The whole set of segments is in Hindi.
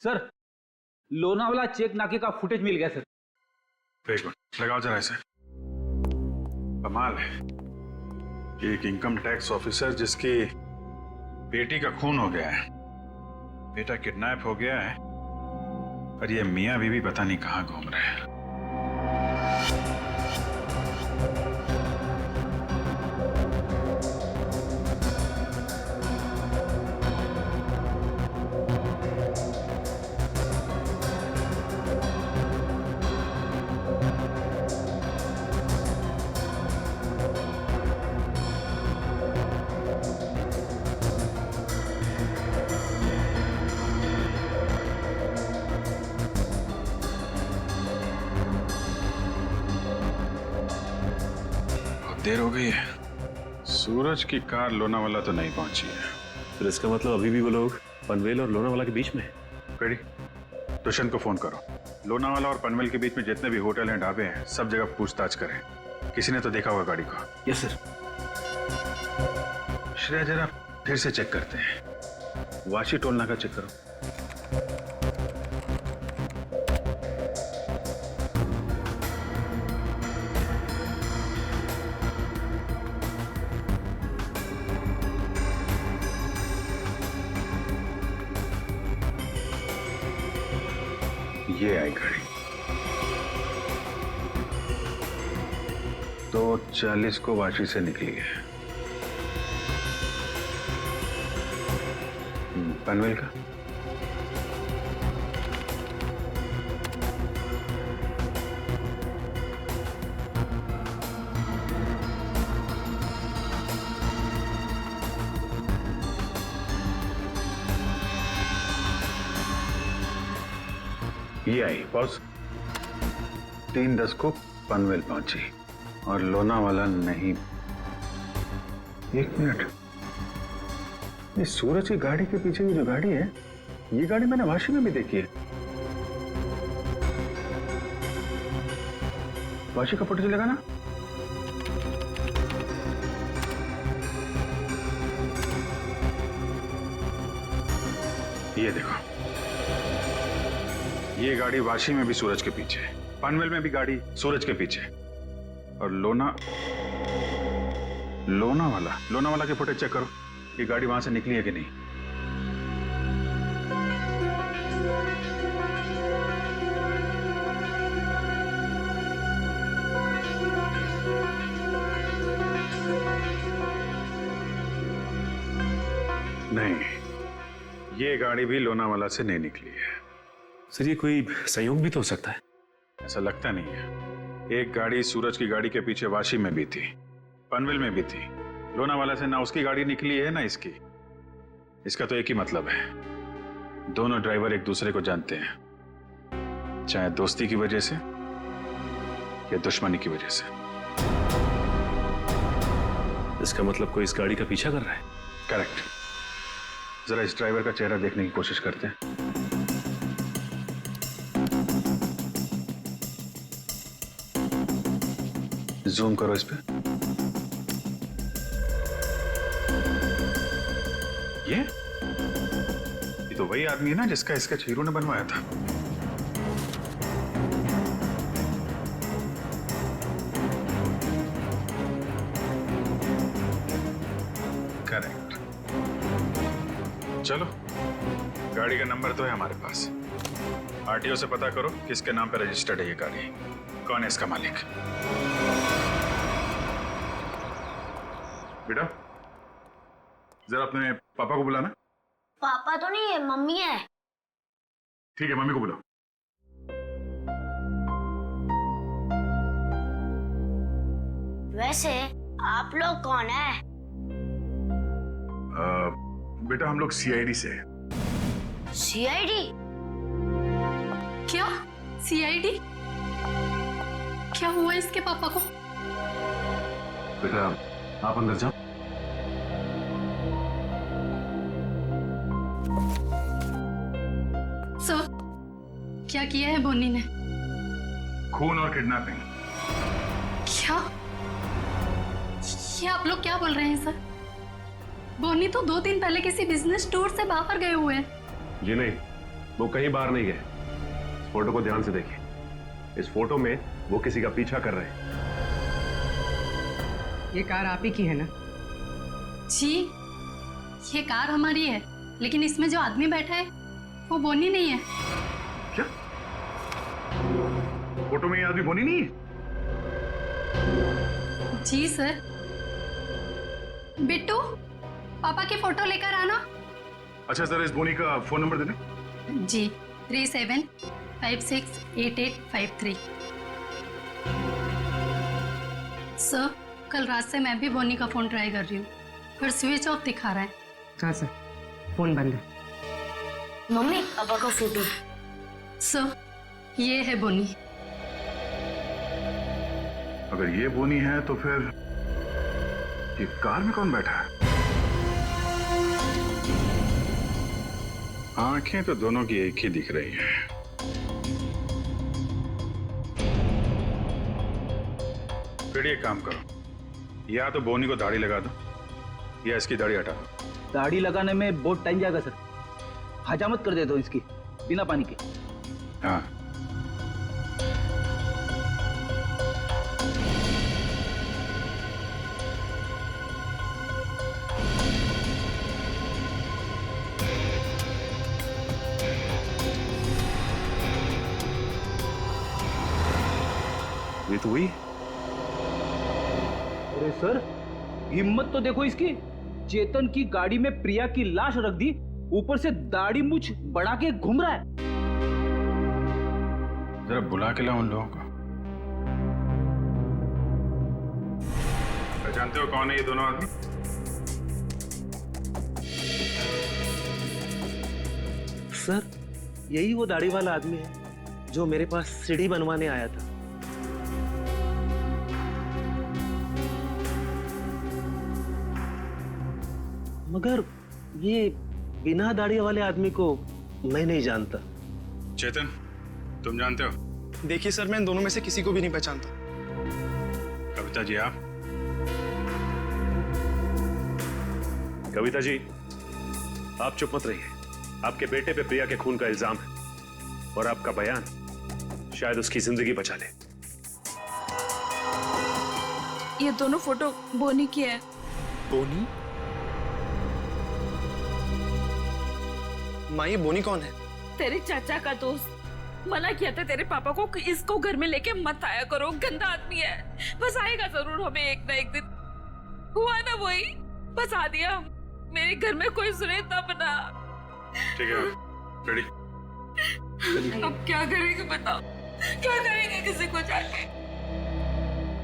सर, लोनावाला चेक नाके का फुटेज मिल गया सर। एक मिनट लगाओ जरा इसे। कमाल है, एक इनकम टैक्स ऑफिसर जिसकी बेटी का खून हो गया है, बेटा किडनैप हो गया है, और ये मियां बीवी पता नहीं कहां घूम रहे हैं। देर हो गई है, सूरज की कार लोनावाला तो नहीं पहुंची है। फिर इसका मतलब अभी भी वो लोग पनवेल और लोनावाला के बीच में है। कड़ी, दुष्यंत को फोन करो। लोनावाला और पनवेल के बीच में जितने भी होटल हैं, ढाबे हैं, सब जगह पूछताछ करें। किसी ने तो देखा होगा गाड़ी को। Yes sir. श्रेया, जरा फिर से चेक करते हैं। वाशी टोल नाका चेक करो। ये आई गाड़ी 2:40 को वाशी से निकली है। पनवेल का ये आई बॉस 3:10 को पनवेल पहुंची और लोनावाला नहीं। एक मिनट, ये सूरज की गाड़ी के पीछे की जो गाड़ी है, ये गाड़ी मैंने वाशी में भी देखी है। वाशी का फोटो चलेगा ना? ये देखो, ये गाड़ी वाशी में भी सूरज के पीछे है, पनवेल में भी गाड़ी सूरज के पीछे, और लोनावाला के फुटेज चेक करो, ये गाड़ी वहां से निकली है कि नहीं। नहीं, ये गाड़ी भी लोनावाला से नहीं निकली है। सर, ये कोई संयोग भी तो हो सकता है। ऐसा लगता नहीं है। एक गाड़ी सूरज की गाड़ी के पीछे वाशी में भी थी, पनवेल में भी थी। लोनावाला से ना उसकी गाड़ी निकली है ना इसकी। इसका तो एक ही मतलब है, दोनों ड्राइवर एक दूसरे को जानते हैं, चाहे दोस्ती की वजह से या दुश्मनी की वजह से। इसका मतलब कोई इस गाड़ी का पीछा कर रहा है। करेक्ट। जरा इस ड्राइवर का चेहरा देखने की कोशिश करते हैं। जूम करो इस पे। ये तो वही आदमी है ना जिसका स्केच हीरो ने बनवाया था। करेक्ट। चलो, गाड़ी का नंबर तो है हमारे पास। आरटीओ से पता करो किसके नाम पे रजिस्टर्ड है ये गाड़ी, कौन है इसका मालिक। बेटा, जरा अपने पापा को बुलाना। पापा तो नहीं है, मम्मी है। ठीक है, मम्मी को बुलाओ। वैसे आप लोग कौन है? बेटा, हम लोग सीआईडी से हैं। सीआईडी? क्या सीआईडी? क्या हुआ इसके पापा को? बेटा, आप अंदर जाओ। सर, क्या किया है बोनी ने? खून और किडनैपिंग। क्या? ये आप लोग क्या बोल रहे हैं सर? बोनी तो 2 दिन पहले किसी बिजनेस टूर से बाहर गए हुए हैं। जी नहीं, वो कहीं बाहर नहीं गए। इस फोटो को ध्यान से देखिए। इस फोटो में वो किसी का पीछा कर रहे हैं। ये कार आप ही की है ना? जी, ये कार हमारी है, लेकिन इसमें जो आदमी बैठा है वो बोनी नहीं है। क्या फोटो में ये आदमी बोनी नहीं है? जी सर। बिट्टू, पापा की फोटो लेकर आना। अच्छा सर, इस बोनी का फोन नंबर दे दें। जी, 37568853। सर, कल रात से मैं भी बोनी का फोन ट्राई कर रही हूँ, पर स्विच ऑफ दिखा रहा है। हाँ सर, फोन बंद है। मम्मी पापा का फोटो। सर, ये है बोनी। अगर ये बोनी है तो फिर ये कार में कौन बैठा है? आंखें तो दोनों की एक ही दिख रही हैं। फिर एक काम करो, या तो बोनी को दाढ़ी लगा दो या इसकी दाढ़ी हटा दो। दाढ़ी लगाने में बहुत टाइम जाएगा सर, हजामत कर दे दो इसकी बिना पानी के। हाँ, ये तो हुई। अरे सर, हिम्मत तो देखो इसकी। चेतन की गाड़ी में प्रिया की लाश रख दी, ऊपर से दाढ़ी मूछ बढ़ा के घूम रहा है। जरा बुला के लाओ उन लोगों को। जानते हो कौन है ये दोनों आदमी? सर, यही वो दाढ़ी वाला आदमी है जो मेरे पास सीढ़ी बनवाने आया था। मगर ये बिना दाढ़ी वाले आदमी को मैं नहीं जानता। चेतन, तुम जानते हो? देखिए सर, मैं इन दोनों में से किसी को भी नहीं पहचानता। कविता जी, आप? कविता जी, आप चुप मत रहिए। आपके बेटे पे प्रिया के खून का इल्जाम है और आपका बयान शायद उसकी जिंदगी बचा ले। ये दोनों फोटो बोनी की है। बोनी? माँ, ये बोनी कौन है? तेरे चाचा का दोस्त। मना किया था तेरे पापा को कि इसको घर में लेके मत आया करो, गंदा आदमी है। बस आएगा जरूर हमें एक ना एक दिन। हुआ ना वही, बस आ दिया। मेरे घर में कोई सुने तब ना। ठीक है, रेडी? अब क्या करेंगे बताओ, क्या करेंगे किसी को जाके?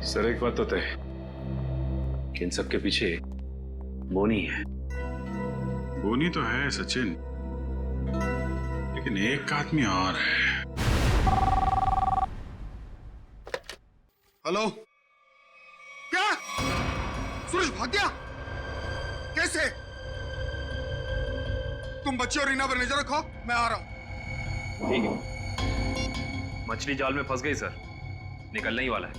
सर, एक बात तो तय, इन सब के पीछे बोनी है। बोनी तो है सचिन, लेकिन एक आदमी और है। हेलो, क्या सूरज भाग गया? कैसे? तुम बच्चे और रीना पर नजर रखो, मैं आ रहा हूं। ठीक है। मछली जाल में फंस गई सर, निकलने ही वाला है।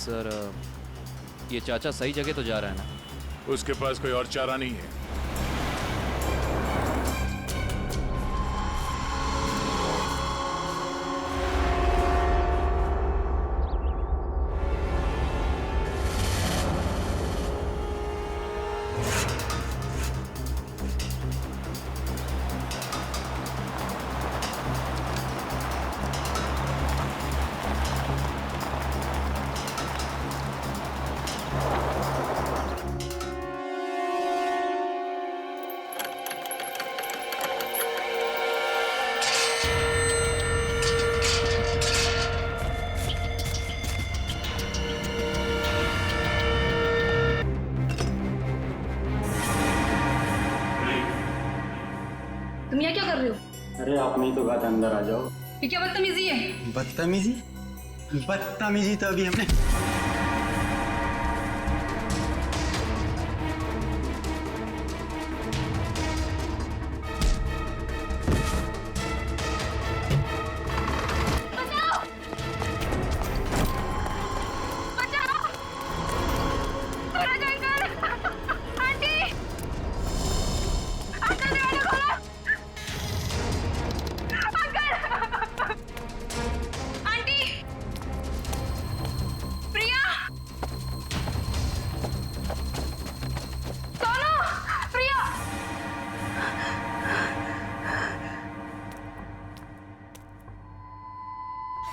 सर, ये चाचा सही जगह तो जा रहा है ना? उसके पास कोई और चारा नहीं है। अरे आप नहीं तो कहा था अंदर आ जाओ। ये क्या बदतमीजी है? बदतमीजी? बदतमीजी तो अभी हमने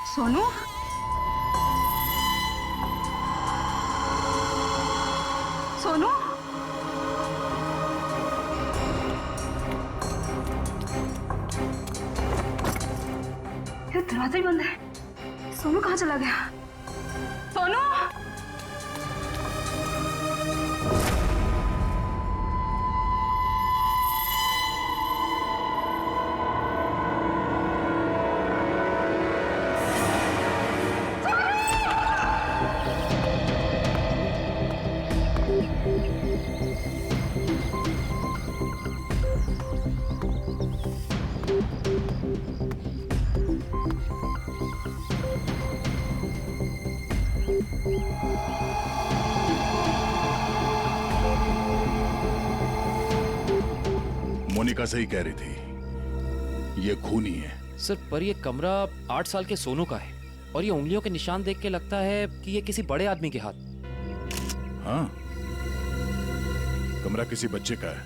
सोनू, सोनू, ये दरवाजा ही बंद है। सोनू कहाँ चला गया? सोनू, मोनिका सही कह रही थी, ये खूनी है। सर पर ये कमरा 8 साल के सोनू का है और ये उंगलियों के निशान देख के लगता है कि ये किसी बड़े आदमी के हाथ। हाँ, कमरा किसी बच्चे का है।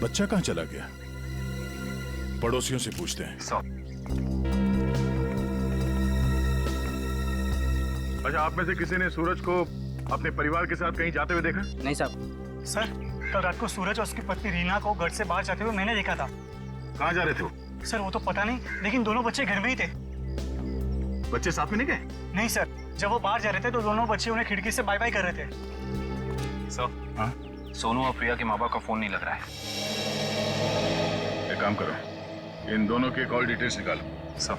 बच्चा कहाँ चला गया? पड़ोसियों से पूछते हैं। अच्छा, आप में से किसी ने सूरज को अपने परिवार के साथ कहीं जाते हुए देखा? नहीं साहब। सर, कल रात को सूरज और उसकी पत्नी रीना को घर से बाहर जाते हुए मैंने देखा था। कहाँ जा रहे थे वो? सर वो तो पता नहीं, लेकिन दोनों बच्चे घर में ही थे। बच्चे साथ में नहीं गए? नहीं सर, जब वो बाहर जा रहे थे तो दोनों बच्चे उन्हें खिड़की से बाय बाय कर रहे थे। सर, हाँ? सोनू और प्रिया के माँ बाप का फोन नहीं लग रहा है। एक काम करो, इन दोनों के कॉल डिटेल्स निकालो। सर,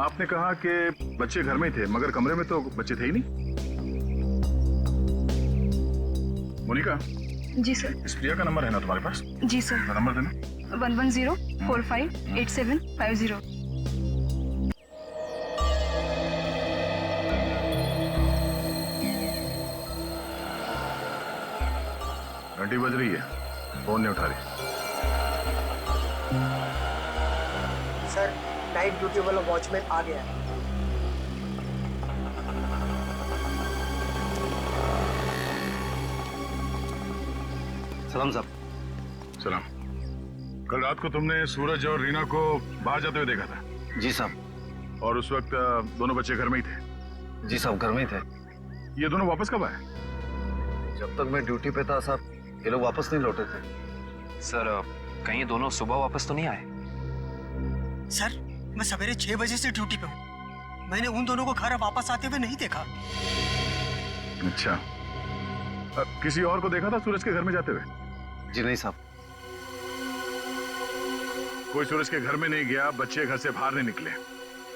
आपने कहा कि बच्चे घर में थे, मगर कमरे में तो बच्चे थे ही नहीं। मोनिका। जी सर। इस प्रिया का नंबर है ना तुम्हारे पास? जी सर। नंबर देना। 110458750। 20 बज रही है, फोन नहीं उठा रही। सर, नाइट ड्यूटी वाला वॉचमैन आ गया है। सलाम साहब। सलाम। कल रात को तुमने सूरज और रीना को बाहर जाते हुए देखा था? जी साहब। और उस वक्त दोनों बच्चे घर में ही थे? जी साहब, घर में ही थे। ये दोनों वापस कब आए? जब तक मैं ड्यूटी पे था साहब, ये लोग वापस नहीं लौटे थे। सर कहीं ये दोनों सुबह वापस तो नहीं आए? सर, मैं सवेरे 6 बजे से ड्यूटी पे हूँ। मैंने उन दोनों को घर वापस आते हुए नहीं देखा। अच्छा, किसी और को देखा था सूरज के घर में जाते हुए? जी नहीं साहब। कोई सूरज के घर में नहीं गया, बच्चे घर से बाहर नहीं निकले,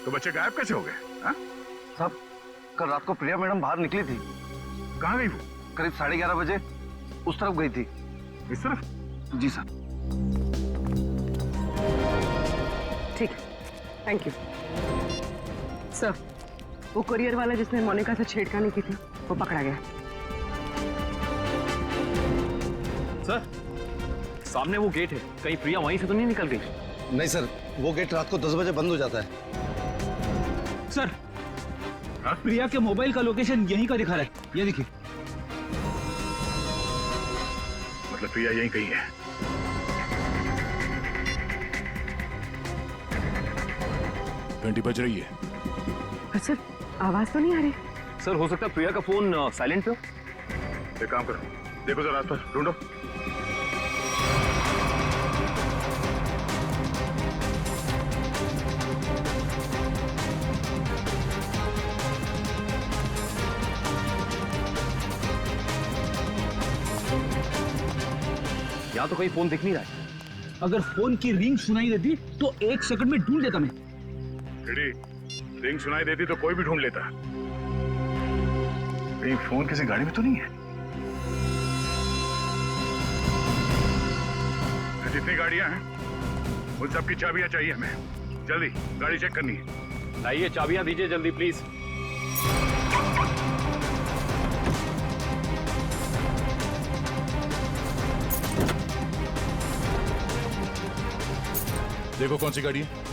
तो बच्चे गायब कैसे हो गए? साहब, कल रात को प्रिया मैडम बाहर निकली थी। कहाँ गई वो? करीब 11:30 बजे उस तरफ गई थी। इस तरफ? जी साहब। ठीक, थैंक यू सर। वो कुरियर वाला जिसने मोनिका से छेड़खानी की थी, वो पकड़ा गया। सर, सामने वो गेट है, कहीं प्रिया वहीं से तो नहीं निकल गई? नहीं सर, वो गेट रात को 10 बजे बंद हो जाता है। सर, प्रिया के मोबाइल का लोकेशन यहीं का दिखा रहा है, ये देखिए। मतलब प्रिया यहीं कहीं है। घंटी बज रही है। सर, आवाज तो नहीं आ रही। सर, हो सकता है प्रिया का फोन साइलेंट पे हो। एक काम करो, देखो जरा आसपास ढूंढो। यहाँ तो कहीं फोन दिख नहीं रहा है। अगर फोन की रिंग सुनाई देती तो 1 सेकंड में ढूंढ लेता मैं। रिंग सुनाई देती तो कोई भी ढूंढ लेता। कहीं फोन किसी गाड़ी में तो नहीं है? जितनी गाड़ियां हैं उन सब की चाबियां चाहिए हमें। जल्दी गाड़ी चेक करनी है। लाइए चाबियां दीजिए जल्दी प्लीज। देखो कौन सी गाड़ी है।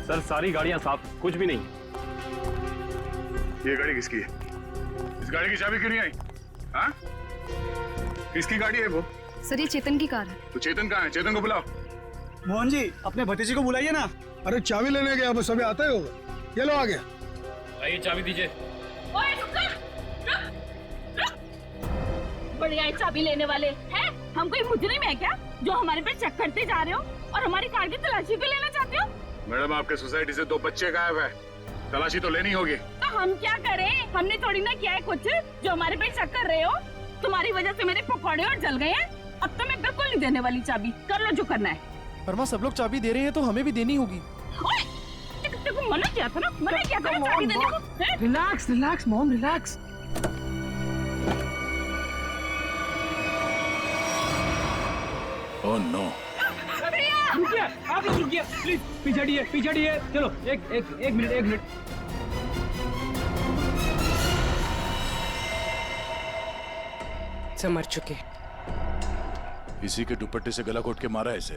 सर सारी गाड़ियां साफ, कुछ भी नहीं। ये गाड़ी किसकी है? इस गाड़ी की चाबी क्यों नहीं आई? हाँ? किसकी गाड़ी है वो? सर ये चेतन की कार है। तो चेतन कहाँ है? चेतन को बुलाओ। मोहन जी अपने भतीजे को बुलाइए ना। अरे चाबी लेने गया, बस अभी आता ही होगा। ये लो आ गया। लाइए चाबी दीजिए। ओए रुक कर, रुक। बढ़िया चाबी लेने वाले हैं? हम कोई मुजरिम है क्या जो हमारे पे चेक करते जा रहे हो और हमारी कार की तलाशी भी लेना चाहते हो? मैडम आपके सोसाइटी से 2 बच्चे गायब है, तलाशी तो लेनी होगी। तो हम क्या करें? हमने थोड़ी ना किया है कुछ जो हमारे पे शक कर रहे हो। तुम्हारी वजह से मेरे पकौड़े और जल गए हैं। अब तो मैं बिल्कुल नहीं देने वाली चाबी। कर लो जो करना है। पर माँ सब लोग चाबी दे रहे हैं तो हमें भी देनी होगी। ओए, तेको मना किया था ना, मना किया था ना चाबी देने को। Relax relax mom relax. Oh no. रुकिए, आप लोग रुकिए प्लीज। पीछे हटिए। चलो एक मिनट। सब मर चुके। इसी के दुपट्टे से गला घोट के मारा है इसे।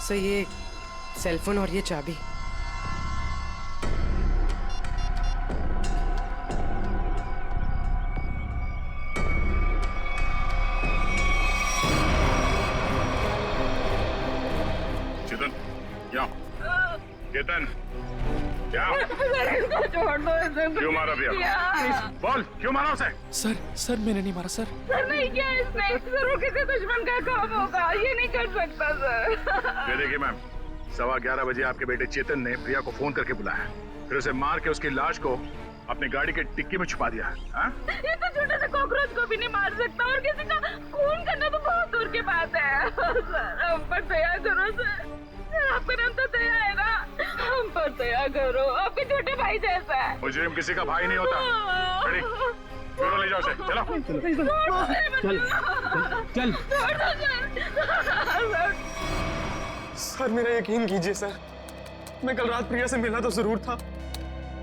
सर ये सेलफोन और ये चाबी। चेतन क्या? क्यों मारा भैया? बोल क्यों मारा उसे? सर मैंने नहीं मारा सर। सर नहीं किया इसने। जरूर किसी दुश्मन का काम होगा। ये नहीं कर सकता सर। ये देखिए मैम, 11:15 बजे आपके बेटे चेतन ने प्रिया को फोन करके बुलाया, फिर उसे मार के उसकी लाश को अपनी गाड़ी के डिक्की में छुपा दिया। ये तो छोटे से कॉकरोच को भी नहीं मार सकता और किसी का खून करना तो बहुत दूर की बात है। सर हम पर दया करो सर। आपका नाम तो दया है ना, हम पर दया करो। आपके छोटे भाई जैसा है। मुजरिम किसी का भाई नहीं होता। क्यों ले जाओ उसे? चल। सर मेरा यकीन कीजिए सर, मैं कल रात प्रिया से मिला तो जरूर था,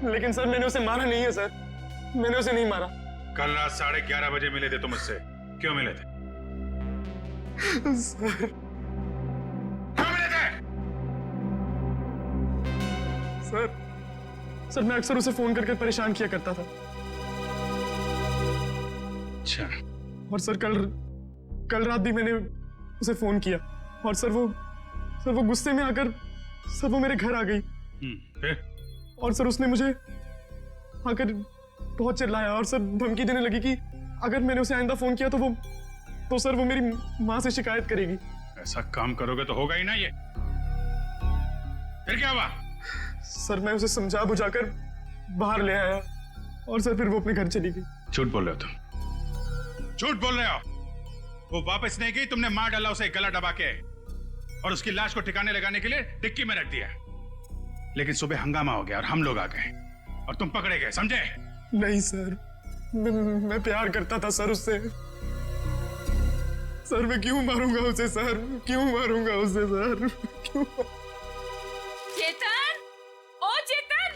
लेकिन सर मैंने उसे मारा नहीं है सर। मैंने उसे नहीं मारा। कल रात 11:30 बजे मिले थे तुम मुझसे, क्यों मिले थे? सर क्यों मिले थे? सर मैं अक्सर उसे फोन करके परेशान किया करता था। अच्छा। और सर कल रात भी मैंने उसे फोन किया और सर वो गुस्से में आकर सर वो मेरे घर आ गई। फिर? और सर उसने मुझे आकर बहुत चिल्लाया और सर धमकी देने लगी कि अगर मैंने उसे आइंदा फोन किया तो सर वो मेरी माँ से शिकायत करेगी। ऐसा काम करोगे तो होगा ही ना ये। फिर क्या हुआ? सर मैं उसे समझा बुझाकर बाहर ले आया और सर फिर वो अपने घर चली गई। झूठ बोल रहे हो तुम, झूठ बोल रहे हो। वो वापस नहीं गई, तुमने मार डाला उसे गला दबा के और उसकी लाश को ठिकाने लगाने के लिए डिक्की में रख दिया। लेकिन सुबह हंगामा हो गया और हम लोग आ गए और तुम पकड़े गए, समझे? नहीं सर, मैं प्यार करता था सर उससे। सर मैं क्यों मारूंगा उसे सर, क्यों मारूंगा उसे सर, क्यों? चेतन, ओ चेतन!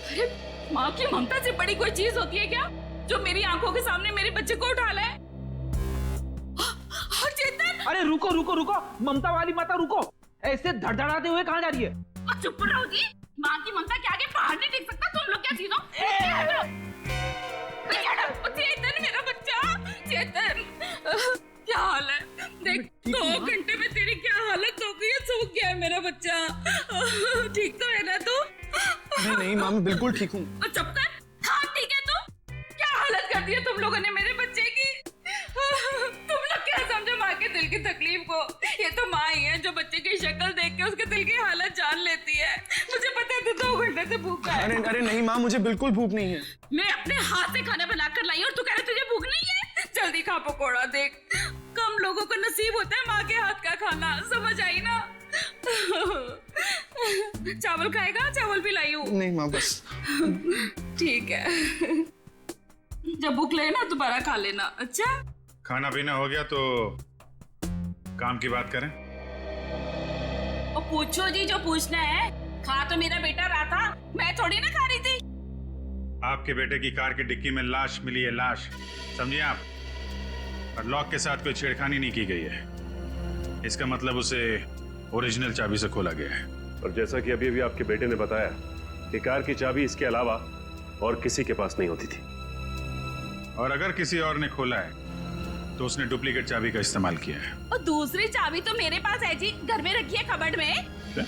अरे माँ की ममता से बड़ी कोई चीज होती है क्या जो मेरी आंखों के सामने मेरे बच्चे को उठा ले? और चेतन अरे रुको रुको रुको, ममता वाली माता रुको, ऐसे धड़धड़ाते हुए कहाँ जा रही है? और चुप रहो जी, माँ की ममता के आगे पहाड़ नहीं टिक सकता। तुम लोग क्या चीजों? चेतन मेरा बच्चा, चेतन क्या हाल है? देख 2 घंटे में तेरी क्या हालत हो गई है, सूख गया है मेरा बच्चा। ठीक तो है ना तू? नहीं माँ, मैं बिल्कुल ठीक हूँ। चुप कर। हाँ ठीक है तू? क्या हालत कर दी है तुम लोगों ने मेरे बच्चे की? तुम लोग क्या समझो माँ के दिल की तकलीफ को? ये तो माँ ही है जो बच्चे की शक्ल देख के उसके दिल की हालत जान लेती है। मुझे पता है तू 2 घंटे से भूखा है। अरे नहीं माँ, मुझे बिल्कुल भूख नहीं है। मैं अपने हाथ से खाना बनाकर लाई और तू कह रहा तुझे भूख नहीं है? जल्दी खा पकोड़ा। देख कम लोगों को नसीब होता है माँ के हाथ का खाना, समझ आई ना? चावल खाएगा? चावल भी लाई हूँ। नहीं माँ बस। ठीक है, जब भूख लगे ना दोबारा खा लेना। अच्छा खाना पीना हो गया तो काम की बात करें। और पूछो जी जो पूछना है। खा तो मेरा बेटा रहा था, मैं थोड़ी ना खा रही थी। आपके बेटे की कार की डिक्की में लाश मिली है, लाश, समझिए आप। और लॉक के साथ कोई छेड़खानी नहीं की गई है। इसका मतलब उसे ओरिजिनल चाबी से खोला गया है। और जैसा कि अभी आपके बेटे ने बताया कि कार की चाबी इसके अलावा और किसी के पास नहीं होती थी। और अगर किसी और ने खोला है तो उसने डुप्लीकेट चाबी का इस्तेमाल किया है। और दूसरी चाबी तो मेरे पास है जी, घर में रखी है कबर्ड में। क्या?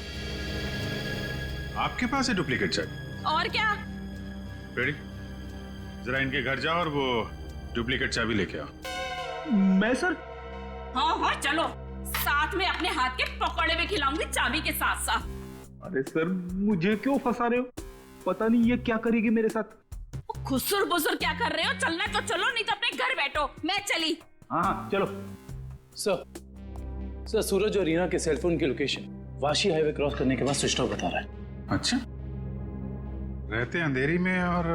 आपके पास है डुप्लीकेट चाबी? और क्या? रेडी, जरा इनके घर जाओ और वो डुप्लीकेट चाबी लेके आओ। मैं सर? हाँ चलो, साथ में अपने हाथ के पकौड़े भी खिलाऊंगी चाबी के साथ साथ। अरे सर मुझे क्यों फंसा रहे हो? पता नहीं ये क्या करेगी मेरे साथ। खुसुर बुसुर क्या कर रहे हो? चलना तो चलो, नहीं तो अपने घर बैठो। मैं चली। हाँ चलो। सर सूरज और रीना के सेलफोन की लोकेशन वाशी हाईवे क्रॉस करने के बाद स्विच ऑफ बता रहा है। अच्छा, रहते अंधेरी में और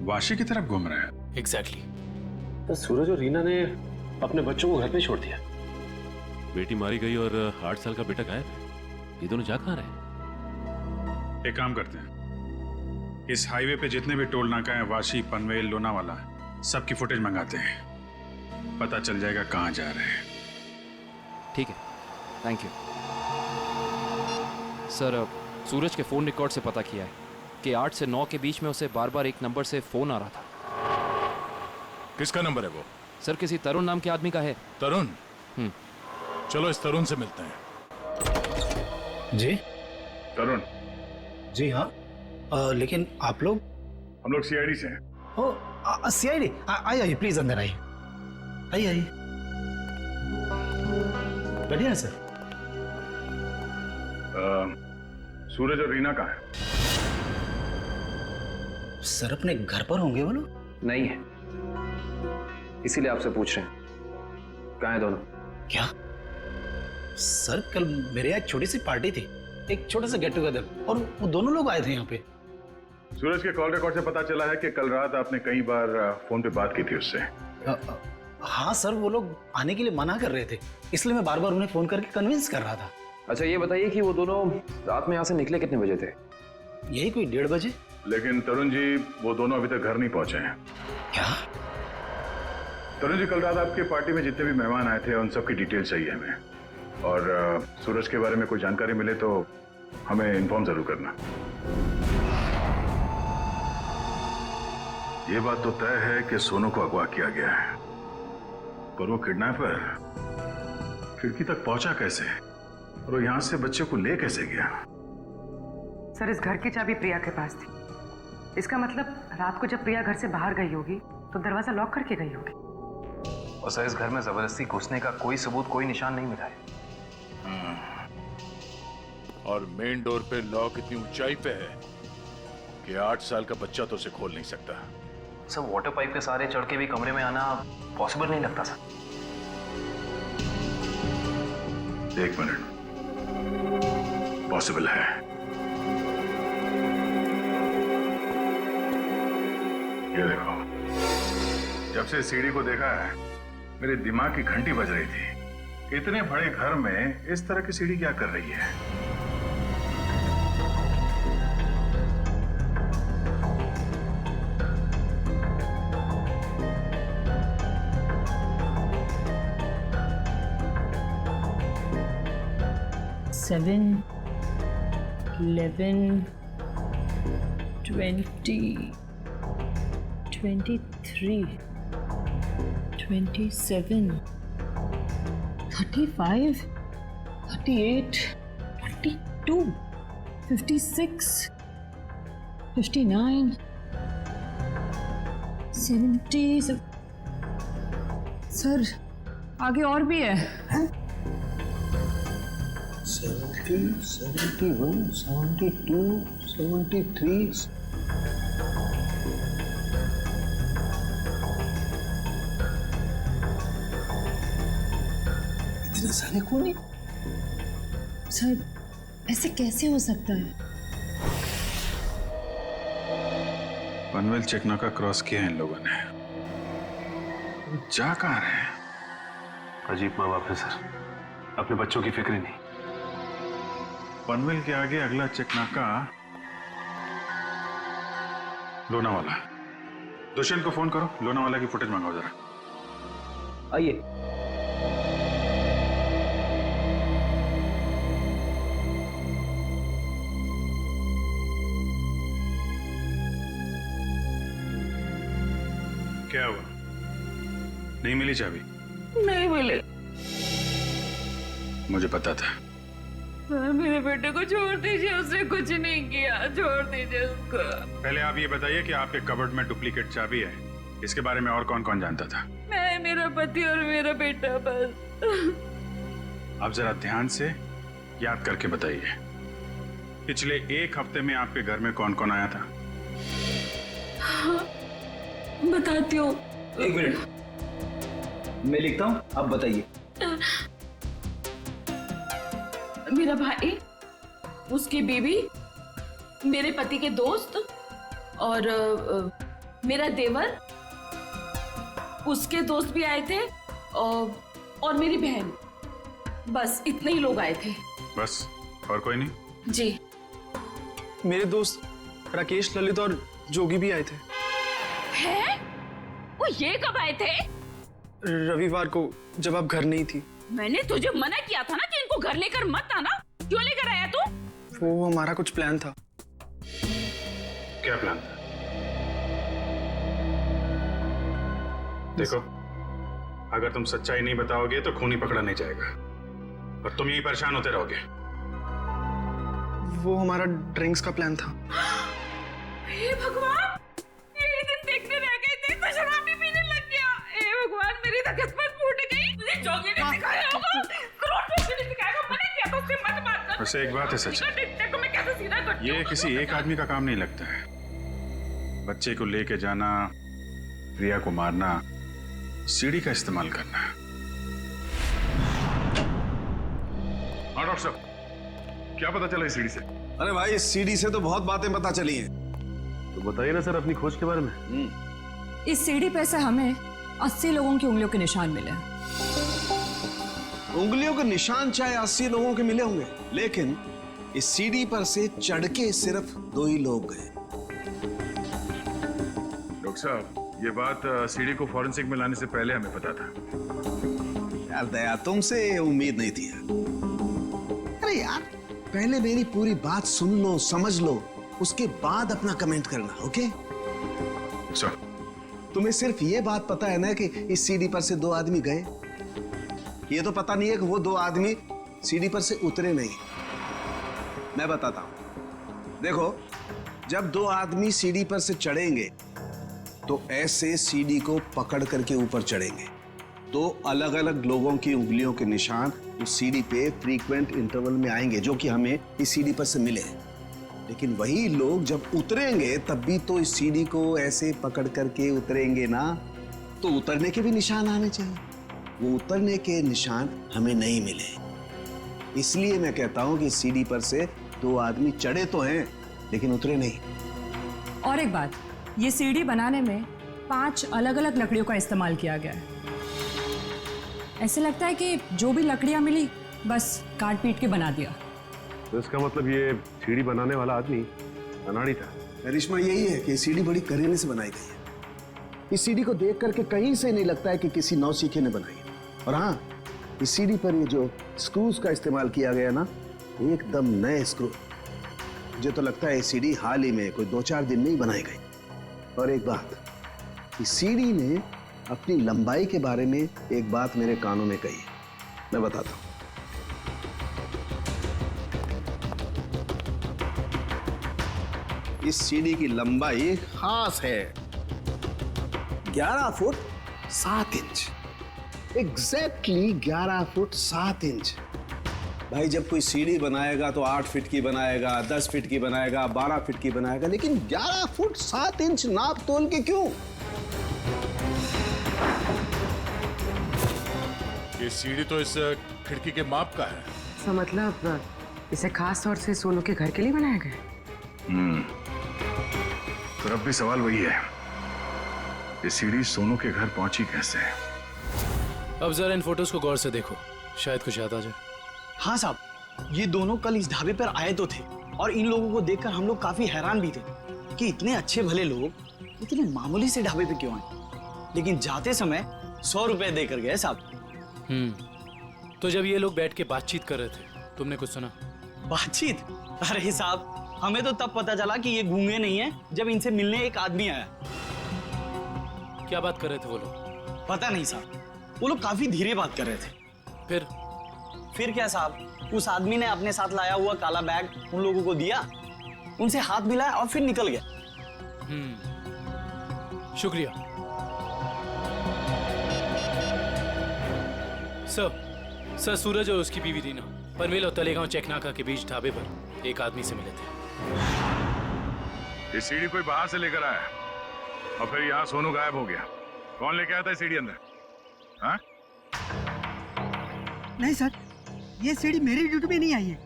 वाशी की तरफ घूम रहे हैं। एग्जैक्टली। तो सूरज और रीना ने अपने बच्चों को घर पे छोड़ दिया। बेटी मारी गई और 8 साल का बेटा गायब है। ये दोनों जा कहाँ रहे? एक काम करते हैं, इस हाईवे पे जितने भी टोल नाका हैं, वाशी, पनवेल, लोनावाला, सबकी फुटेज मंगाते हैं। पता चल जाएगा कहाँ जा रहे हैं। ठीक है, थैंक यू सर। सूरज के फोन रिकॉर्ड से पता किया है कि 8 से 9 के बीच में उसे बार बार एक नंबर से फोन आ रहा था। किसका नंबर है वो? सर किसी तरुण नाम के आदमी का है। तरुण? चलो इस तरुण से मिलते हैं। जी तरुण? जी हाँ, लेकिन आप लोग? हम लोग सीआईडी से हैं। ओ सीआईडी? आइए प्लीज अंदर आइए। आइए बैठिए ना सर। सूरज और रीना कहाँ है? सर अपने घर पर होंगे वो लोग? नहीं है, इसीलिए आपसे पूछ रहे हैं। कहाँ है दोनों? क्या सर, कल मेरे यहाँ एक छोटी सी पार्टी थी, एक छोटा सा गेट टुगेदर, और वो दोनों लोग आए थे यहाँ पे। सूरज के कॉल रिकॉर्ड से पता चला है कि कल रात आपने कई बार फोन पे बात की थी उससे। हाँ सर, वो लोग आने के लिए मना कर रहे थे, इसलिए मैं बार बार उन्हें फोन करके कन्विंस कर रहा था। अच्छा ये बताइए कि वो दोनों रात में यहाँ से निकले कितने बजे थे? यही कोई 1:30 बजे। लेकिन तरुण जी, वो दोनों अभी तक घर नहीं पहुंचे हैं। क्या? तरुण जी, कल रात आपके पार्टी में जितने भी मेहमान आए थे उन सब की डिटेल चाहिए हमें। और सूरज के बारे में कोई जानकारी मिले तो हमें इन्फॉर्म जरूर करना। ये बात तो तय है कि सोनू को अगवा किया गया है, पर वो किडनैपर खिड़की तक पहुंचा कैसे और वो यहां से बच्चे को ले कैसे गया? सर इस घर की चाबी प्रिया के पास थी। इसका मतलब रात को जब प्रिया घर से बाहर गई होगी तो दरवाजा लॉक करके गई होगी। और सर इस घर में जबरदस्ती घुसने का कोई सबूत, कोई निशान नहीं मिला है। और मेन डोर पे लॉक इतनी ऊंचाई पे है कि 8 साल का बच्चा तो उसे खोल नहीं सकता। सर वाटर पाइप के सहारे चढ़ के भी कमरे में आना पॉसिबल नहीं लगता सर। एक मिनट, पॉसिबल है। ये देखो, जब से सीढ़ी को देखा है मेरे दिमाग की घंटी बज रही थी। इतने बड़े घर में इस तरह की सीढ़ी क्या कर रही है? 7, 11, 20, 23, 27, 35, 38, 42, 56, 59, 70. सर आगे और भी है। 70, 71, 72, 73. इतने सारे खूनी? सर ऐसे कैसे हो सकता है? पनवेल चेकनाका क्रॉस किया है इन लोगों ने। जा कहाँ रहे हैं? अजीब माँ बाप है सर, अपने बच्चों की फिक्र ही नहीं। पनवेल के आगे अगला चेकनाका लोनावाला। दुष्यंत को फोन करो, लोनावाला की फुटेज मंगाओ जरा। आइए। क्या हुआ? नहीं मिली चाबी? नहीं मिले। मुझे पता था। सर मेरे बेटे को छोड़ दीजिए, उसने कुछ नहीं किया, छोड़ दीजिए उसको। पहले आप ये बताइए कि आपके कबर्ड में डुप्लीकेट चाबी है, इसके बारे में और कौन कौन जानता था? मैं, मेरा पति और मेरा बेटा बस। आप जरा ध्यान से याद करके बताइए, पिछले एक हफ्ते में आपके घर में कौन कौन आया था? बताती हूँ। एक मिनट, मैं लिखता हूँ, आप बताइए। मेरा भाई, उसकी बीवी, मेरे पति के दोस्त और मेरा देवर, उसके दोस्त भी आए थे और मेरी बहन। बस इतने ही लोग आए थे। बस, और कोई नहीं? जी। मेरे दोस्त राकेश, ललित और जोगी भी आए थे। हैं? वो ये कब आए थे? रविवार को, जब आप घर नहीं थी। मैंने तुझे मना किया था ना कि इनको घर लेकर मत आना। क्यों लेकर आया तू? वो हमारा कुछ प्लान था। क्या प्लान था? देखो, अगर तुम सच्चाई नहीं बताओगे तो खूनी पकड़ा नहीं जाएगा और तुम यही परेशान होते रहोगे। वो हमारा ड्रिंक्स का प्लान था। हे भगवान, यही दिन देखने रह गए थे तो शराब भी पीने लग गया। हे भगवान, मेरी तो किस्मत फूट गई। तुझे जोगी ने सिखाया होगा, करोड़पति ने सिखाया। मना किया तो उससे मत बात कर। वैसे एक बात है सच, देखो मैं कैसे सीधा करती हूँ। ये किसी एक आदमी का काम नहीं लगता है। बच्चे को लेके जाना, प्रिया को मारना, सीढ़ी का इस्तेमाल करना। हाँ डॉक्टर साहब, क्या पता चला इस सीढ़ी से? अरे भाई, इस सीढ़ी से तो बहुत बातें पता चली हैं। तो बताइए ना सर अपनी खोज के बारे में। इस सीढ़ी पे से हमें 80 लोगों की उंगलियों के निशान मिले हैं। उंगलियों के निशान चाहे 80 लोगों के मिले होंगे, लेकिन इस सीढ़ी पर से चढ़ के सिर्फ 2 ही लोग गए। डॉक्टर साहब, ये बात सीढ़ी को फॉरेंसिक में लाने से पहले हमें पता था। यार दया, तुमसे उम्मीद नहीं थी यार। अरे यार, पहले मेरी पूरी बात सुन लो, समझ लो, उसके बाद अपना कमेंट करना, ओके? सर, तुम्हें सिर्फ ये बात पता है ना कि इस सीढ़ी पर से 2 आदमी गए। ये तो पता नहीं है कि वो 2 आदमी सीढ़ी पर से उतरे नहीं। मैं बताता हूं। देखो, जब 2 आदमी सीढ़ी पर से चढ़ेंगे तो ऐसे सीढ़ी को पकड़ करके ऊपर चढ़ेंगे। 2 अलग अलग लोगों की उंगलियों के निशान उस सीढ़ी पे फ्रीक्वेंट इंटरवल में आएंगे, जो कि हमें इस सीढ़ी पर से मिले। लेकिन वही लोग जब उतरेंगे तब भी तो इस सीढ़ी को ऐसे पकड़ करके उतरेंगे ना, तो उतरने के भी निशान आने चाहिए। वो उतरने के निशान हमें नहीं मिले। इसलिए मैं कहता हूं कि इस सीढ़ी पर से 2 आदमी चढ़े तो हैं लेकिन उतरे नहीं। और एक बात, ये सीढ़ी बनाने में 5 अलग अलग लकड़ियों का इस्तेमाल किया गया है। ऐसे लगता है कि जो भी लकड़ियां मिली बस काट पीट के बना दिया। तो इसका मतलब ये सीढ़ी बनाने वाला आदमी अनाड़ी था। करिश्मा यही है कि सीढ़ी बड़ी करीने से बनाई गई है। इस सीढ़ी को देख करके कहीं से नहीं लगता है कि किसी नौसिखे ने बनाई है। और हाँ, इस सीढ़ी पर ये जो स्क्रूज का इस्तेमाल किया गया ना, एकदम नए स्क्रू। मुझे तो लगता है सीडी हाल ही में कोई 2-4 दिन में ही बनाई गई। और एक बात, इस सीडी ने अपनी लंबाई के बारे में एक बात मेरे कानों में कही, मैं बताता हूं। इस सीडी की लंबाई खास है 11 foot 7 inch. Exactly 11 foot 7 inch. भाई जब कोई सीडी बनाएगा तो 8 फीट की बनाएगा, 10 फीट की बनाएगा, 12 फीट की बनाएगा, लेकिन 11 फुट 7 इंच नाप तोल के क्यों? ये सीढ़ी तो इस खिड़की के माप का है। तो मतलब इसे खास तौर से सोनू के घर के लिए बनाया गया? तो अब भी सवाल वही है, ये सीढ़ी सोनू के घर पहुंची कैसे? अब जरा इन फोटोज को गौर से देखो, शायद कुछ याद आ जाए। हाँ साहब, ये दोनों कल इस ढाबे पर आए तो थे और इन लोगों को देखकर हम लोग काफी हैरान भी थे कि इतने अच्छे भले लोग इतने मामूली से ढाबे पे क्यों आए, लेकिन जाते समय 100 रुपए देकर गए साहब। तो जब ये लोग बैठ के बातचीत कर रहे थे, तुमने कुछ सुना? बातचीत? अरे साहब, हमें तो तब पता चला कि ये गूंगे नहीं है जब इनसे मिलने एक आदमी आया। क्या बात कर रहे थे वो लोग? पता नहीं साहब, वो लोग काफी धीरे बात कर रहे थे। फिर क्या साहब, उस आदमी ने अपने साथ लाया हुआ काला बैग उन लोगों को दिया, उनसे हाथ मिलाया और फिर निकल गया। शुक्रिया सर। सूरज और उसकी बीवी रीना पनवेल और तलेगांव चेकनाका के बीच ढाबे पर एक आदमी से मिले थे। ये सीढ़ी कोई बाहर से लेकर आया और फिर यहाँ सोनू गायब हो गया। कौन लेके आया था सीढ़ी अंदर? हाँ? नहीं सर, ये सीढ़ी मेरी ड्यूटी में नहीं आई है,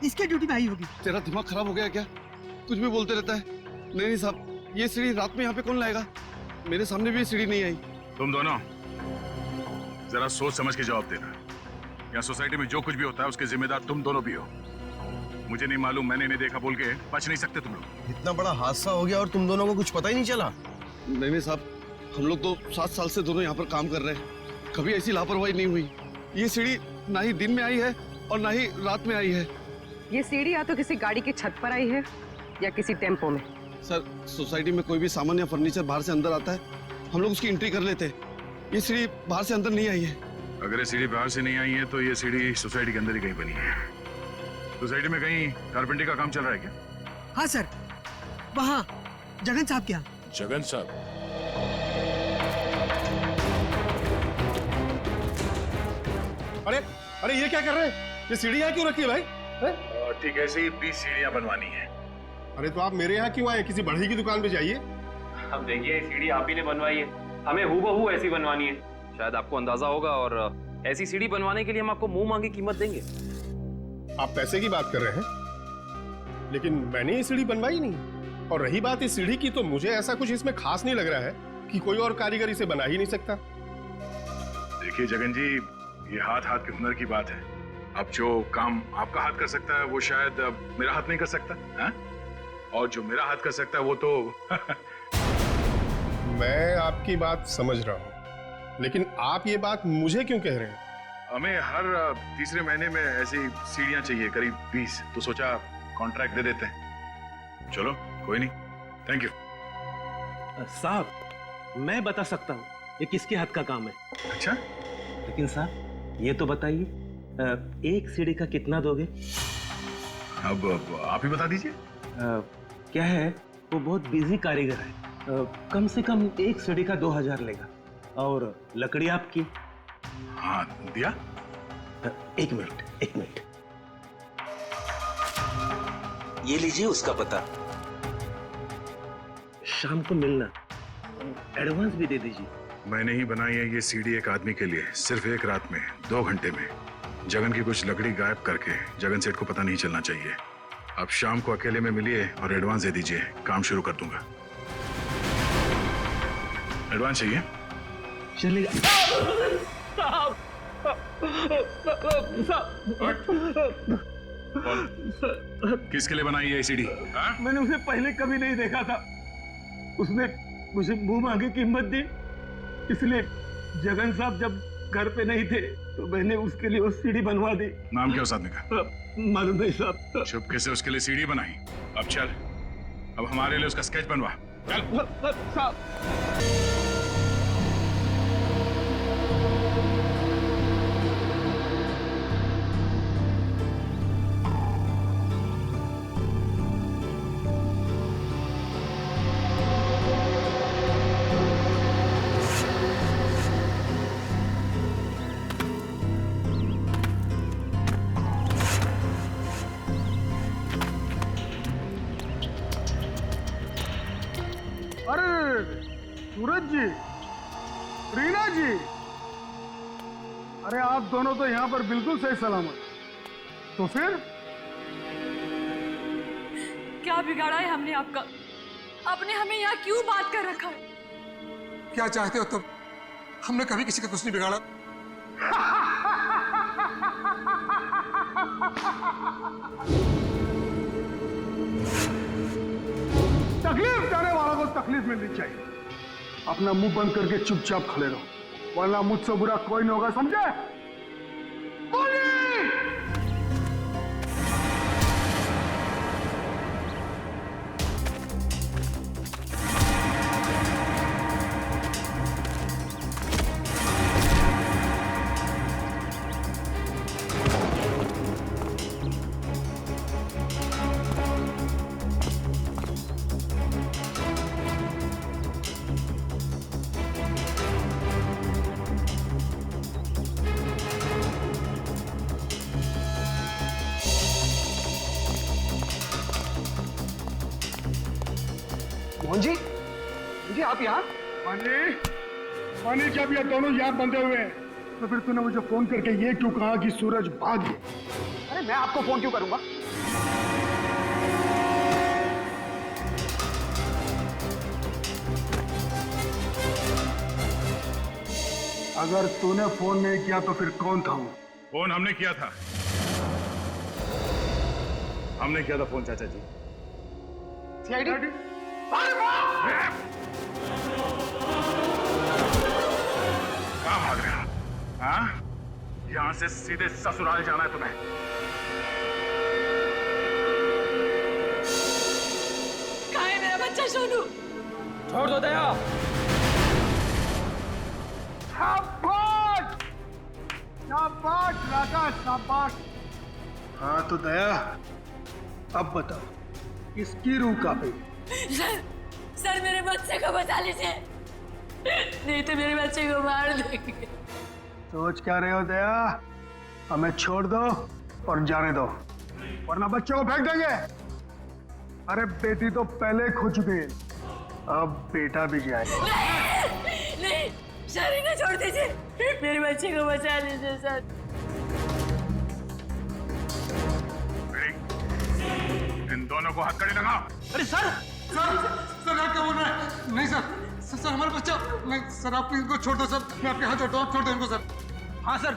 इसके ड्यूटी में आई होगी। तेरा दिमाग खराब हो गया क्या? कुछ भी बोलते रहता है। नहीं साहब, ये सीढ़ी रात में यहाँ पे कौन लाएगा? मेरे सामने भी ये सीढ़ी नहीं आई। तुम दोनों जरा सोच समझ के जवाब देना। यहाँ सोसाइटी में जो कुछ भी होता है उसके जिम्मेदार तुम दोनों भी हो। मुझे नहीं मालूम, मैंने नहीं देखा बोल के बच नहीं सकते तुम लोग। इतना बड़ा हादसा हो गया और तुम दोनों को कुछ पता ही नहीं चला? नहीं साहब, हम लोग तो 7 साल से दोनों यहाँ पर काम कर रहे हैं, कभी ऐसी लापरवाही नहीं हुई। ये सीढ़ी ना ही दिन में आई है और ना ही रात में आई है। ये सीढ़ी या तो किसी गाड़ी की छत पर आई है या किसी टेम्पो में। सर, सोसाइटी में कोई भी सामान या फर्नीचर बाहर से अंदर आता है, हम लोग उसकी एंट्री कर लेते हैं। ये सीढ़ी बाहर से अंदर नहीं आई है। अगर ये सीढ़ी बाहर से नहीं आई है तो ये सीढ़ी सोसाइटी के अंदर ही कहीं बनी है। सोसाइटी में कहीं कारपेंटरी का काम चल रहा है क्या? हाँ सर, वहाँ जगन साहब क्या? जगन साहब? अरे अरे, ये क्या कर रहे हैं? ये सीढ़ी यहाँ क्यों रखी है भाई? ठीक है, ऐसे ही 20 सीढ़ियाँ बनवानी है। अरे तो आप मेरे यहाँ क्यों आए? किसी बढ़ई की दुकान पे जाइए। अब देखिए, सीढ़ी आप ही ने बनवाई है, हमें हूबहू ऐसी बनवानी है। शायद आपको अंदाजा होगा, और ऐसी सीढ़ी बनवाने के लिए हम आपको मुंह मांगी कीमत देंगे। आप पैसे की बात कर रहे हैं, लेकिन मैंने ये सीढ़ी बनवाई नहीं। और रही बात इस सीढ़ी की, तो मुझे ऐसा कुछ इसमें खास नहीं लग रहा है कि कोई और कारीगर इसे बना ही नहीं सकता। देखिए जगन जी, ये हाथ हाथ के हुनर की बात है। अब जो काम आपका हाथ कर सकता है वो शायद मेरा हाथ नहीं कर सकता है? और जो मेरा हाथ कर सकता है वो तो मैं आपकी बात समझ रहा हूँ, लेकिन आप ये बात मुझे क्यों कह रहे हैं? हमें हर तीसरे महीने में ऐसी सीढ़ियाँ चाहिए, करीब 20, तो सोचा कॉन्ट्रैक्ट दे देते हैं। चलो कोई नहीं, थैंक यू। साहब, मैं बता सकता हूँ ये किसके हाथ का काम है। अच्छा? लेकिन साहब ये तो बताइए, एक सीढ़ी का कितना दोगे? अब आप ही बता दीजिए। क्या है, वो बहुत बिजी कारीगर है, कम से कम एक सीढ़ी का 2000 लेगा। और लकड़ी आपकी? हाँ, दिया। एक मिनट, ये लीजिए उसका पता। शाम को मिलना, एडवांस भी दे दीजिए। मैंने ही बनाई है ये सीढ़ी एक आदमी के लिए, सिर्फ एक रात में, 2 घंटे में। जगन की कुछ लकड़ी गायब करके जगन सेठ को पता नहीं चलना चाहिए। अब शाम को अकेले में मिलिए और एडवांस दे दीजिए, काम शुरू कर दूंगा। एडवांस चाहिए? चलेगा। किसके लिए बनाई है सीढ़ी? मैंने उसे पहले कभी नहीं देखा था, उसने मुझे मुंह मांगी कीमत दी, इसलिए जगन साहब जब घर पे नहीं थे तो मैंने उसके लिए वो सीढ़ी बनवा दी। नाम क्या उस आदमी का? मालूम नहीं साहब। चुपके से उसके लिए सीढ़ी बनाई। अब चल, अब हमारे लिए उसका स्केच बनवा। चल साहब। अरे सूरज जी, रीना जी, अरे आप दोनों तो यहाँ पर बिल्कुल सही सलामत। तो फिर क्या बिगाड़ा है हमने आपका? आपने हमें यहाँ क्यों बात कर रखा है? क्या चाहते हो तुम? हमने कभी किसी का कुछ नहीं बिगाड़ा। तकलीफ देने वालों को तकलीफ मिलनी चाहिए। अपना मुंह बंद करके चुपचाप खड़े रहो, वरना मुझसे बुरा कोई नहीं होगा, समझे? मोहन जी, जी आप यहाँ? पानी जब ये दोनों यहाँ बंधे हुए हैं, तो फिर तूने मुझे फोन करके ये क्यों कहा कि सूरज भाग गया? अरे मैं आपको फोन क्यों करूंगा? अगर तूने फोन नहीं किया तो फिर कौन था वो? फोन हमने किया था। हमने किया था फोन चाचा जी। सीआईडी? कहाँ भाग रहे हो? हाँ? यहाँ से सीधे ससुराल जाना है तुम्हें। कहाँ है मेरा बच्चा सोनू? छोड़ दो दया। शाबाश! शाबाश राजा, शाबाश। हाँ तो दया, अब बताओ किसकी रूह कांपे? सर मेरे बच्चे को बचा लीजिए, नहीं तो मेरे बच्चे को मार देंगे। सोच क्या रहे हो दया? हमें छोड़ दो और जाने दो, वरना बच्चों को फेंक देंगे। अरे बेटी तो पहले खो चुकी है, अब बेटा भी जाएगा। नहीं, सर इन्हें छोड़ दीजिए, मेरे बच्चे को बचा लीजिए सर। इन दोनों को हथकड़ी लगाओ। अरे सर, सर आप क्या बोल रहे हैं? नहीं सर हमारा बच्चा नहीं सर, आप इनको छोड़ दो सर, मैं आपके हाथ जोड़ता हूँ, छोड़ दो इनको सर। हाँ सर,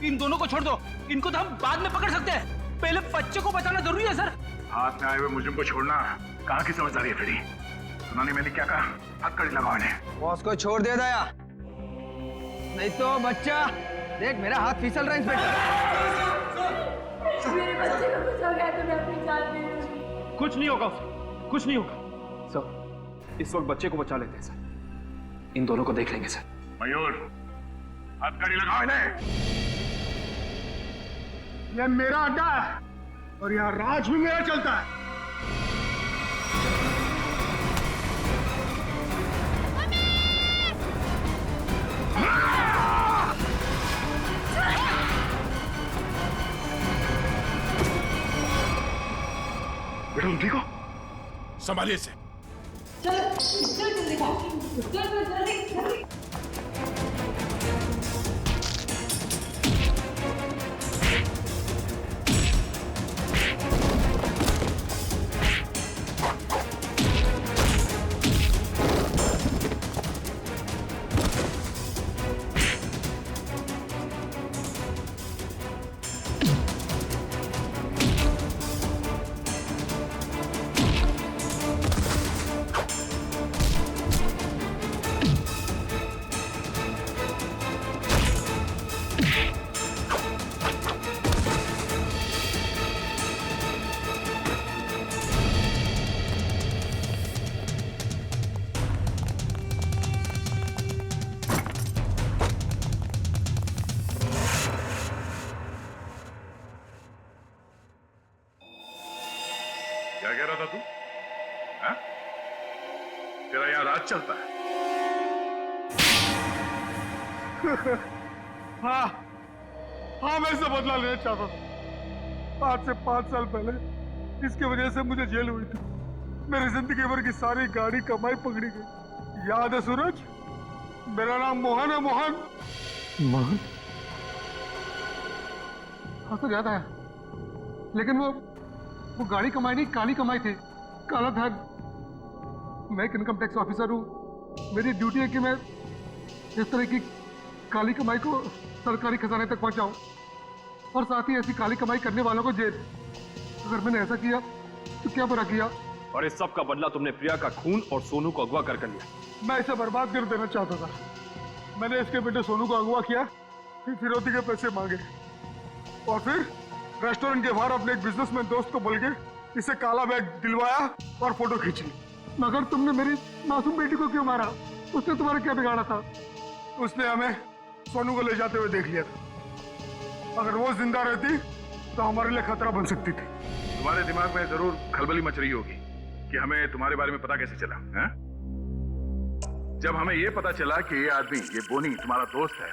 इन दोनों को छोड़ दो, इनको तो हम बाद में पकड़ सकते हैं, पहले बच्चे को बचाना जरूरी है सर। हाथ में आए हुए मुजरिम को छोड़ना कहाँ की समझदारी है फिर? सुनानी मैंने क्या कहा? हथकड़ी लगाओ इन्हें। बॉस को छोड़ दे दया, नहीं तो बच्चा देख मेरा हाथ फिसल रहा है इंस्पेक्टर। मेरे बच्चे को कुछ हो गया तो मैं अपनी जान दे दूंगी। कुछ नहीं होगा उसे, कुछ नहीं होगा सर। इस वक्त बच्चे को बचा लेते हैं सर, इन दोनों को देख लेंगे सर। मयूर, हथकड़ी लगाओ इन्हें। ये मेरा अड्डा है और यहाँ राज भी मेरा चलता है। बेटा तुम ठीक हो? संभालिए इसे। चल जल्दी। कह रहा था तू? हाँ? तेरा यहाँ राज चलता है? हाँ हाँ, मैं इससे बदला लेना चाहता था। आज से 5 साल पहले इसकी वजह से मुझे जेल हुई थी। मेरी जिंदगी भर की सारी गाड़ी कमाई पकड़ी गई। याद है सूरज? मेरा नाम मोहन है। मोहन। मोहन? हाँ सर, याद आया। लेकिन वो गाड़ी कमाई नहीं, काली कमाई थी। काला धन। मैं एक इनकम टैक्स ऑफिसर हूँ। मेरी ड्यूटी है कि मैं इस तरह की काली कमाई को सरकारी खजाने तक पहुंचाऊं और साथ ही ऐसी काली कमाई करने वालों को जेल। अगर मैंने ऐसा किया तो क्या बुरा किया? और इस सब का बदला तुमने प्रिया का खून और सोनू को अगवा कर लिया। मैं इसे बर्बाद कर देना चाहता था। मैंने इसके बेटे सोनू को अगवा किया, फिर फिरौती के पैसे मांगे और फिर रेस्टोरेंट के बाहर अपने एक बिजनेसमैन दोस्त को बोल के इसे काला बैग दिलवाया और फोटो खींच ली। मगर तुमने मेरी मासूम बेटी को क्यों मारा? उसने तुम्हारा क्या बिगाड़ा था? उसने हमें सोनू को ले जाते हुए देख लिया था। अगर वो जिंदा रहती तो हमारे लिए खतरा बन सकती थी। तुम्हारे दिमाग में जरूर खलबली मच रही होगी कि हमें तुम्हारे बारे में पता कैसे चला है? जब हमें ये पता चला कि ये आदमी, ये बोनी तुम्हारा दोस्त है,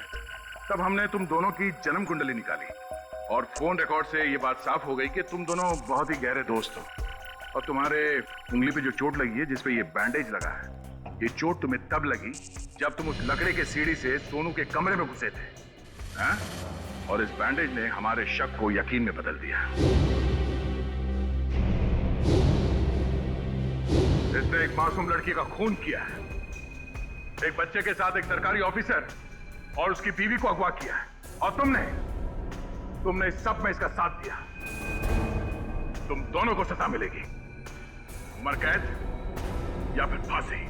तब हमने तुम दोनों की जन्म कुंडली निकाली और फोन रिकॉर्ड से ये बात साफ हो गई कि तुम दोनों बहुत ही गहरे दोस्त हो। और तुम्हारे उंगली पे जो चोट लगी है, जिसपे ये बैंडेज लगा है, ये चोट तुम्हें तब लगी जब तुम उस लकड़े के सीढ़ी से सोनू के कमरे में घुसे थे, हैं? और इस बैंडेज ने हमारे शक को यकीन में बदल दिया। इसने एक मासूम लड़की का खून किया है, एक बच्चे के साथ एक सरकारी ऑफिसर और उसकी बीवी को अगवा किया है, और तुमने इस सब में इसका साथ दिया। तुम दोनों को सजा मिलेगी, उम्र कैद या फिर फांसी।